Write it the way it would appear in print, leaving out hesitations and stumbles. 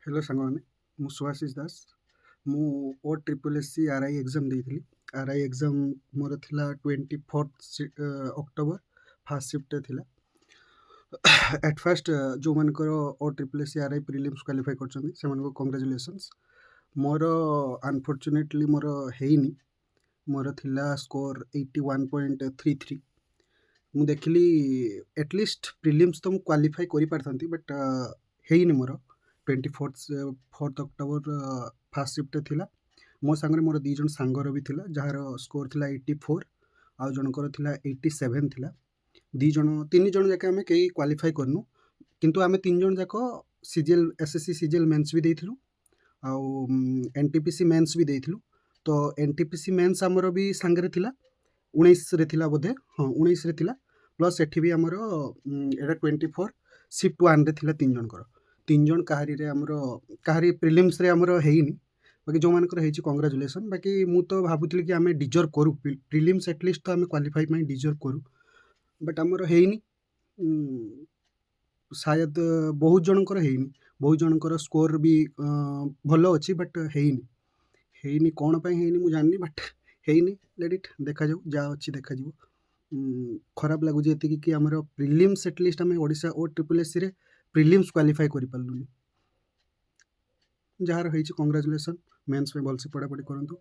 Hello सांगମାନେ ମୁଁ ସୁଭାଶିଷ ଦାସ। ମୁଁ O triple S C R I exam ଦେଇଥିଲି। ଆର୍ ଆଇ ଏକ୍ଜାମ୍ ମୋର ଥିଲା 24 ଅକ୍ଟୋବର, ଫାର୍ଷ୍ଟ ସିଫ୍ଟରେ ଥିଲା। ଆଟ୍ ଫାର୍ଷ୍ଟ ଯେଉଁମାନଙ୍କର O triple S C R I prelims qualify କରିଛନ୍ତି ସେମାନଙ୍କୁ କଂଗ୍ରାଚୁଲେସନ୍ସ। ମୋର ଅନଫର୍ଚୁନେଟଲି ମୋର ହେଇନି। ମୋର ଥିଲା ସ୍କୋର୍ 81.33। ମୁଁ ଦେଖିଲି ଏଟଲିଷ୍ଟ ପ୍ରିଲିମ୍ସ ତ ମୁଁ କ୍ୱାଲିଫାଇ କରିପାରିଥାନ୍ତି, ବଟ୍ ହେଇନି ମୋର। 24 ଅକ୍ଟୋବର ଫାର୍ଷ୍ଟ ସିଫ୍ଟରେ ଥିଲା। ମୋ ସାଙ୍ଗରେ ମୋର 2 ଜଣ ସାଙ୍ଗର ବି ଥିଲା, ଯାହାର ସ୍କୋର୍ ଥିଲା 84, ଆଉ ଜଣଙ୍କର ଥିଲା 87 ଥିଲା। 3 ଜଣ ଯାକ ଆମେ କେହି କ୍ୱାଲିଫାଇ କରିନୁ, କିନ୍ତୁ ଆମେ 3 ଜଣ ଯାକ ସିଜିଏଲ୍ SSC ସିଜିଏଲ୍ ମେନ୍ସ ବି ଦେଇଥିଲୁ, ଆଉ NTPC ମେନ୍ସ ବି ଦେଇଥିଲୁ। ତ NTPC ମେନ୍ସ ଆମର ବି ସାଙ୍ଗରେ ଥିଲା, 19ରେ ଥିଲା ବୋଧେ, ହଁ 19ରେ ଥିଲା। ପ୍ଲସ୍ ଏଠି ବି ଆମର ଏଇଟା 24 ସିଫ୍ଟ 1ରେ ଥିଲା 3 ଜଣଙ୍କର। 3 ଜଣ କାହାରି ପ୍ରିଲିମ୍ସରେ ଆମର ହେଇନି, ବାକି ଯେଉଁମାନଙ୍କର ହେଇଛି କଂଗ୍ରାଚୁଲେସନ୍। ବାକି ମୁଁ ତ ଭାବୁଥିଲି କି ଆମେ ଡିଜର୍ଭ କରୁ, ପ୍ରିଲିମ୍ସ ଆଟଲିଷ୍ଟ ତ ଆମେ କ୍ୱାଲିଫାଇ ପାଇଁ ଡିଜର୍ଭ କରୁ, ବଟ୍ ଆମର ହେଇନି। ସାୟଦ ବହୁତ ଜଣଙ୍କର ହେଇନି, ବହୁତ ଜଣଙ୍କର ସ୍କୋର୍ ବି ଭଲ ଅଛି, ବଟ୍ ହେଇନି। କ'ଣ ପାଇଁ ହେଇନି ମୁଁ ଜାଣିନି, ବଟ୍ ହେଇନି। ଲେଟ୍ ଇଟ୍, ଦେଖାଯାଉ, ଯାହା ଅଛି ଦେଖାଯିବ। ଖରାପ ଲାଗୁଛି ଏତିକି କି ଆମର ପ୍ରିଲିମ୍ସ ଆଟଲିଷ୍ଟ ଆମେ ଓଡ଼ିଶା ଓ ଟ୍ରିପଲ୍ ଏସ୍ ସିରେ ପ୍ରିଲିମ୍ସ କ୍ୱାଲିଫାଇ କରିପାରିଲୁନି। ଯାହାର ହେଇଛି କଂଗ୍ରାଚୁଲେସନ୍, ମେନ୍ସ ପାଇଁ ଭଲସେ ପଢ଼ାପଢ଼ି କରନ୍ତୁ।